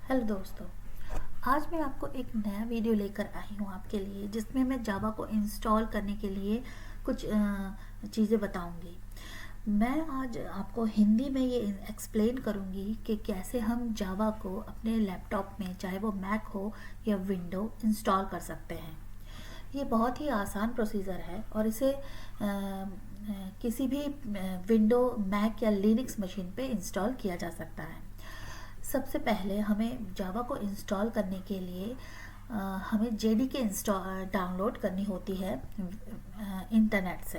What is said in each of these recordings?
Hello दोस्तों, आज मैं आपको एक नया वीडियो लेकर आई हूँ आपके लिए, जिसमें मैं जावा को इंस्टॉल करने के लिए कुछ चीज़ें बताऊंगी। मैं आज आपको हिंदी में ये एक्सप्लेन करूंगी कि कैसे हम जावा को अपने लैपटॉप में, चाहे वो मैक हो या विंडो, इंस्टॉल कर सकते हैं। ये बहुत ही आसान प्रोसीजर है और इसे किसी भी विंडो, मैक या लिनक्स मशीन पे इंस्टॉल किया जा सकता है। सबसे पहले हमें जावा को इंस्टॉल करने के लिए हमें जेडीके इंस्टॉल डाउनलोड करनी होती है इंटरनेट से।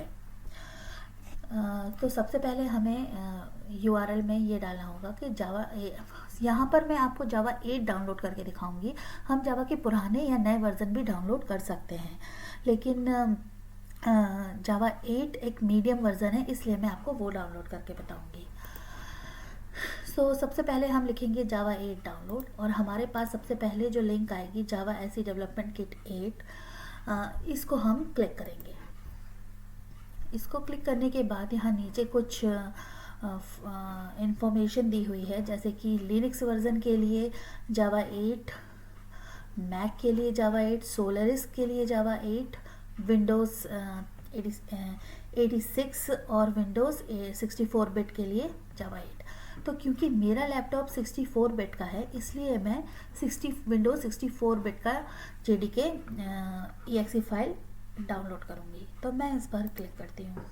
तो सबसे पहले हमें यूआरएल में ये डालना होगा कि जावा, यहाँ पर मैं आपको जावा 8 डाउनलोड करके दिखाऊंगी। हम जावा के पुराने या नए वर्जन भी डाउनलोड कर सकते हैं, लेकिन जावा 8 एक मीडियम वर्जन है, इसलिए मैं आपको वो डाउनलोड करके बताऊंगी। सबसे पहले हम लिखेंगे जावा 8 डाउनलोड, और हमारे पास सबसे पहले जो लिंक आएगी जावा एसई डेवलपमेंट किट 8, इसको हम क्लिक करेंगे। इसको क्लिक करने के बाद यहाँ नीचे कुछ इंफॉर्मेशन दी हुई है, जैसे कि लिनक्स वर्जन के लिए जावा 8, मैक के लिए जावा 8, सोलरिस के लिए जावा 8, विंडोज़ 86 और विंडोज़ 64 बिट के लिए जावा 8। तो क्योंकि मेरा लैपटॉप 64 बिट का है, इसलिए मैं विंडोज़ 64 बिट का जेडीके EXE फाइल डाउनलोड करूँगी। तो मैं इस पर क्लिक करती हूँ।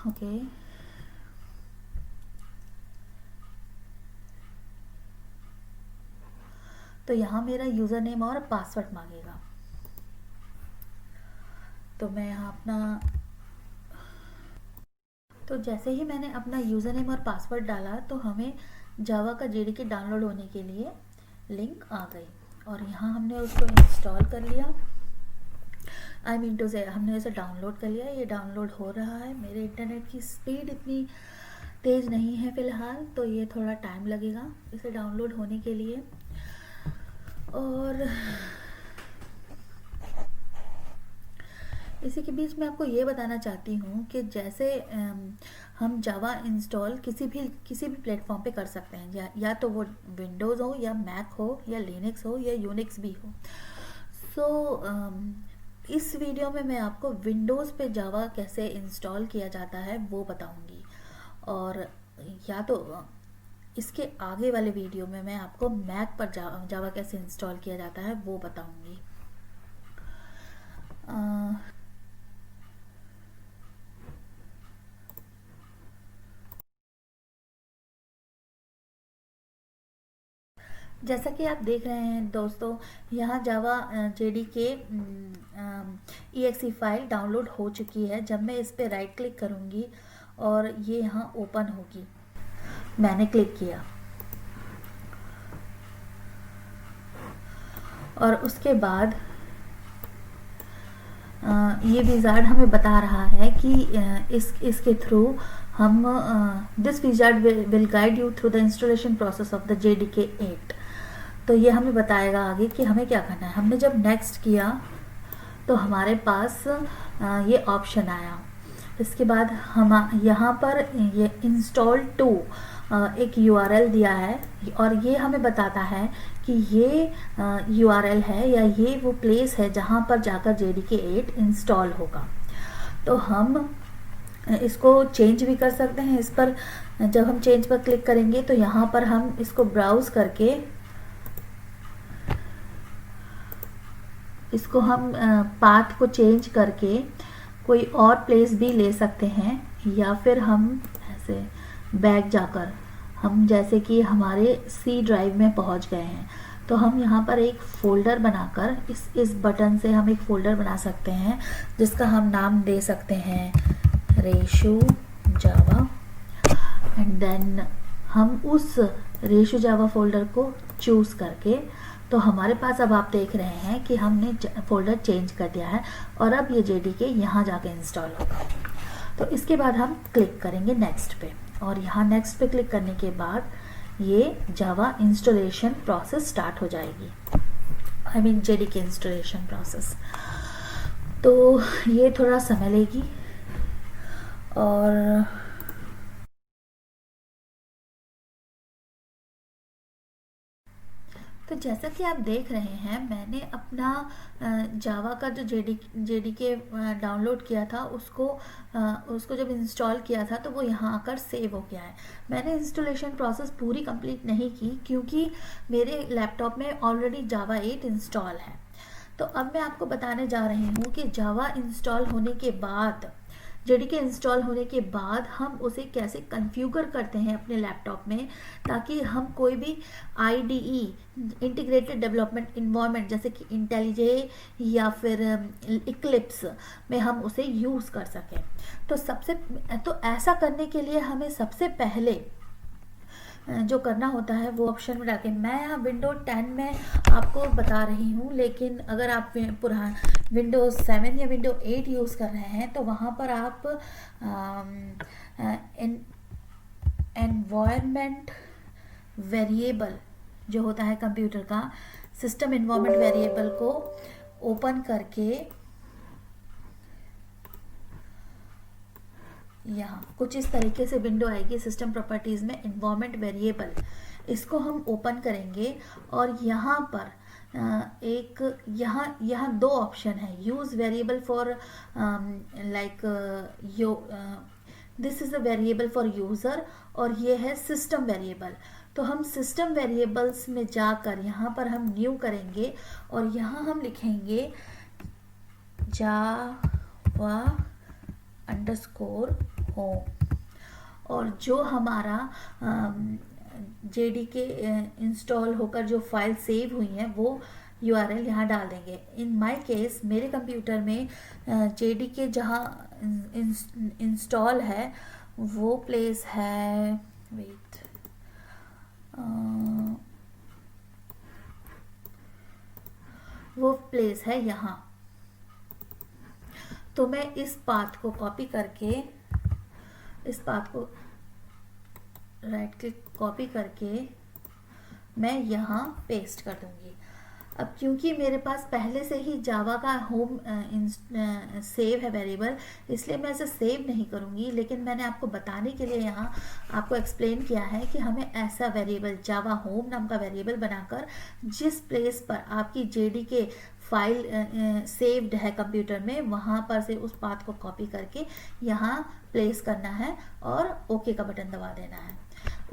ओके, तो यहाँ मेरा यूज़र नेम और पासवर्ड मांगेगा। तो मैं यहाँ तो जैसे ही मैंने अपना यूज़र नेम और पासवर्ड डाला, तो हमें जावा का जेडीके डाउनलोड होने के लिए लिंक आ गई, और यहाँ हमने उसको इंस्टॉल कर लिया। हमने इसे डाउनलोड कर लिया। ये डाउनलोड हो रहा है। मेरे इंटरनेट की स्पीड इतनी तेज़ नहीं है फ़िलहाल, तो ये थोड़ा टाइम लगेगा इसे डाउनलोड होने के लिए। और इसी के बीच में आपको ये बताना चाहती हूँ कि जैसे हम जावा इंस्टॉल किसी भी प्लेटफॉर्म पे कर सकते हैं, या तो वो विंडोज़ हो या मैक हो या लिनक्स हो या यूनिक्स भी हो। इस वीडियो में मैं आपको विंडोज़ पे जावा कैसे इंस्टॉल किया जाता है वो बताऊंगी, और या तो इसके आगे वाले वीडियो में मैं आपको मैक पर जावा कैसे इंस्टॉल किया जाता है वो बताऊंगी। जैसा कि आप देख रहे हैं दोस्तों, यहाँ जावा जेडीके EXE फाइल डाउनलोड हो चुकी है। जब मैं इस पर राइट क्लिक करूँगी और ये यहाँ ओपन होगी, मैंने क्लिक किया, और उसके बाद ये विजार्ड हमें बता रहा है कि इसके थ्रू हम this wizard will guide you through the installation process of the JDK 8। तो ये हमें बताएगा आगे कि हमें क्या करना है। हमने जब नेक्स्ट किया तो हमारे पास ये ऑप्शन आया। इसके बाद हम यहाँ पर ये इंस्टॉल टू एक URL दिया है, और ये हमें बताता है कि ये URL है या ये वो प्लेस है जहाँ पर जाकर जेडीके 8 इंस्टॉल होगा। तो हम इसको चेंज भी कर सकते हैं। इस पर जब हम चेंज पर क्लिक करेंगे तो यहाँ पर हम इसको ब्राउज करके इसको हम पाथ को चेंज करके कोई और प्लेस भी ले सकते हैं, या फिर हम ऐसे बैक जाकर, हम जैसे कि हमारे C ड्राइव में पहुंच गए हैं, तो हम यहाँ पर एक फ़ोल्डर बनाकर इस बटन से हम एक फ़ोल्डर बना सकते हैं, जिसका हम नाम दे सकते हैं रेशो जावा। एंड देन हम उस रेशो जावा फ़ोल्डर को चूज़ करके, तो हमारे पास अब आप देख रहे हैं कि हमने फ़ोल्डर चेंज कर दिया है, और अब ये जेडीके यहाँ जाके इंस्टॉल होगा। तो इसके बाद हम क्लिक करेंगे नेक्स्ट पे, और यहाँ नेक्स्ट पे क्लिक करने के बाद ये जावा इंस्टॉलेशन प्रोसेस स्टार्ट हो जाएगी। I mean JDK installation process. तो ये थोड़ा समय लेगी, और तो जैसा कि आप देख रहे हैं, मैंने अपना जावा का जो जेडीके डाउनलोड किया था उसको जब इंस्टॉल किया था तो वो यहाँ आकर सेव हो गया है। मैंने इंस्टॉलेशन प्रोसेस पूरी कंप्लीट नहीं की क्योंकि मेरे लैपटॉप में ऑलरेडी जावा 8 इंस्टॉल है। तो अब मैं आपको बताने जा रही हूँ कि जावा इंस्टॉल होने के बाद, जेडीके इंस्टॉल होने के बाद हम उसे कैसे कॉन्फ़िगर करते हैं अपने लैपटॉप में, ताकि हम कोई भी आईडीई, इंटीग्रेटेड डेवलपमेंट इन्वायरमेंट जैसे कि इंटेलिजे या फिर इक्लिप्स में हम उसे यूज़ कर सकें। तो ऐसा करने के लिए हमें सबसे पहले जो करना होता है वो ऑप्शन में डाल, मैं यहाँ विंडो 10 में आपको बता रही हूँ, लेकिन अगर आप विंडोज़ 7 या विंडो 8 यूज़ कर रहे हैं तो वहाँ पर आप एनवायरनमेंट वेरिएबल जो होता है कंप्यूटर का, सिस्टम एनवायरनमेंट वेरिएबल को ओपन करके यहाँ कुछ इस तरीके से विंडो आएगी सिस्टम प्रॉपर्टीज़ में, एनवायरनमेंट वेरिएबल, इसको हम ओपन करेंगे और यहाँ पर यहाँ दो ऑप्शन है, use variable for this is a variable for user, और ये है सिस्टम वेरिएबल। तो हम सिस्टम वेरिएबल्स में जाकर यहाँ पर हम न्यू करेंगे और यहाँ हम लिखेंगे जावा _होम, और जो हमारा जेडीके इंस्टॉल होकर जो फाइल सेव हुई है वो यूआरएल यहाँ डाल देंगे। इन माय केस मेरे कंप्यूटर में जेडीके जहाँ इंस्टॉल है वो प्लेस है, वेट, वो प्लेस है यहाँ। तो मैं इस पाथ को कॉपी करके, इस पाथ को राइट क्लिक कॉपी करके मैं यहाँ पेस्ट कर दूंगी। अब क्योंकि मेरे पास पहले से ही जावा का होम सेव है वेरिएबल, इसलिए मैं इसे सेव नहीं करूँगी, लेकिन मैंने आपको बताने के लिए यहाँ आपको एक्सप्लेन किया है कि हमें ऐसा वेरिएबल जावा होम नाम का वेरिएबल बनाकर जिस प्लेस पर आपकी जेडीके फाइल सेव्ड है कंप्यूटर में, वहाँ पर से उस पाथ को कॉपी करके यहाँ प्लेस करना है और ओके का बटन दबा देना है।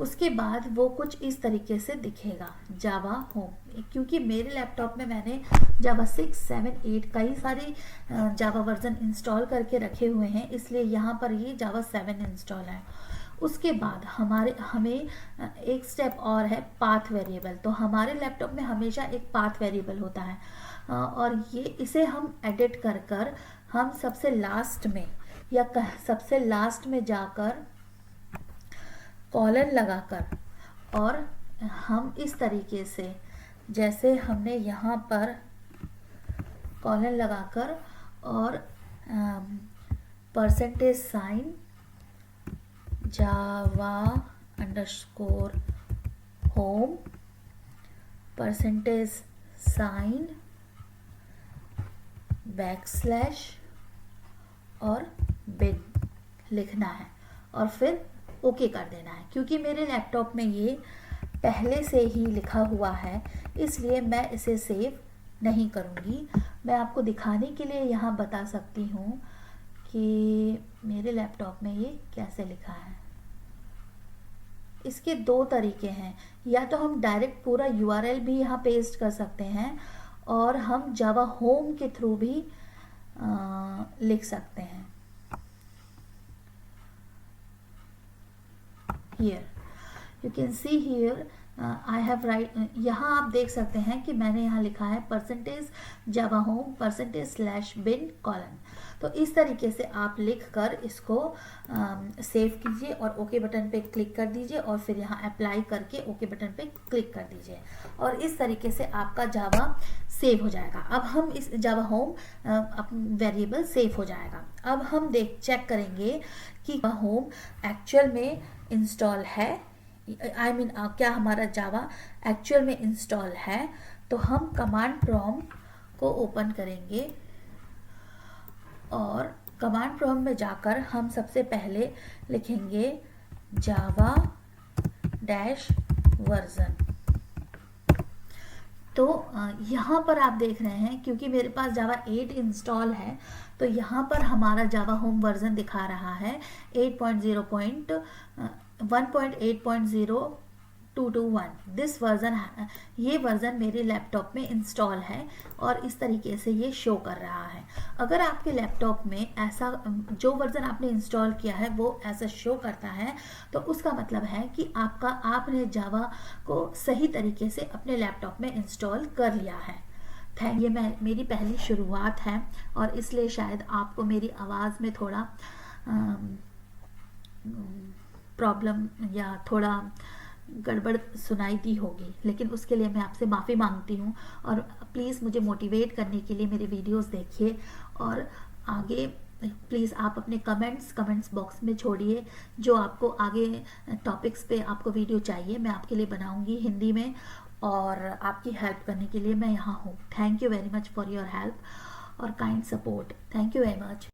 उसके बाद वो कुछ इस तरीके से दिखेगा जावा होम। क्योंकि मेरे लैपटॉप में मैंने जावा 6, 7, 8 कई सारे जावा वर्जन इंस्टॉल करके रखे हुए हैं, इसलिए यहाँ पर ये जावा 7 इंस्टॉल है। उसके बाद हमें एक स्टेप और है पाथ वेरिएबल। तो हमारे लैपटॉप में हमेशा एक पाथ वेरिएबल होता है और इसे हम एडिट कर हम सबसे लास्ट में या सबसे लास्ट में जाकर कॉलन लगाकर, और हम इस तरीके से जैसे हमने यहाँ पर कॉलन लगाकर और परसेंटेज साइन जावा _होम परसेंटेज साइन बैकस्लैश और बिन लिखना है और फिर ओके कर देना है। क्योंकि मेरे लैपटॉप में ये पहले से ही लिखा हुआ है, इसलिए मैं इसे सेव नहीं करूँगी। मैं आपको दिखाने के लिए यहाँ बता सकती हूँ कि मेरे लैपटॉप में ये कैसे लिखा है। इसके दो तरीके हैं, या तो हम डायरेक्ट पूरा यूआरएल भी यहाँ पेस्ट कर सकते हैं और हम जावा होम के थ्रू भी लिख सकते हैं। Here you can see here I have write, यहाँ आप देख सकते हैं कि मैंने यहाँ लिखा है परसेंटेज जावा होम %bin कॉलन। तो इस तरीके से आप लिख कर इसको सेव कीजिए और ओके बटन पे क्लिक कर दीजिए और फिर यहाँ अप्लाई करके ओके बटन पे क्लिक कर दीजिए और इस तरीके से आपका जावा सेव हो जाएगा। अब हम इस जावा होम वेरिएबल सेव हो जाएगा। अब हम चेक करेंगे कि होम एक्चुअल में इंस्टॉल है, क्या हमारा जावा एक्चुअल में इंस्टॉल है। तो हम कमांड प्रॉम्प्ट को ओपन करेंगे और कमांड प्रॉम्प्ट में जाकर हम सबसे पहले लिखेंगे जावा -वर्जन। तो यहाँ पर आप देख रहे हैं, क्योंकि मेरे पास जावा 8 इंस्टॉल है, तो यहाँ पर हमारा जावा होम वर्जन दिखा रहा है 1.8.0.221। दिस वर्जन, ये वर्जन मेरे लैपटॉप में इंस्टॉल है और इस तरीके से ये शो कर रहा है। अगर आपके लैपटॉप में ऐसा जो वर्जन आपने इंस्टॉल किया है वो ऐसा शो करता है, तो उसका मतलब है कि आपने जावा को सही तरीके से अपने लैपटॉप में इंस्टॉल कर लिया है। ये मेरी पहली शुरुआत है और इसलिए शायद आपको मेरी आवाज़ में थोड़ा प्रॉब्लम या थोड़ा गड़बड़ सुनाई दी होगी, लेकिन उसके लिए मैं आपसे माफ़ी मांगती हूँ। और प्लीज़ मुझे मोटिवेट करने के लिए मेरे वीडियोस देखिए और आगे प्लीज़ आप अपने कमेंट्स बॉक्स में छोड़िए। जो आपको आगे टॉपिक्स पे आपको वीडियो चाहिए मैं आपके लिए बनाऊंगी हिंदी में, और आपकी हेल्प करने के लिए मैं यहाँ हूँ। Thank you very much for your help और kind support. Thank you very much.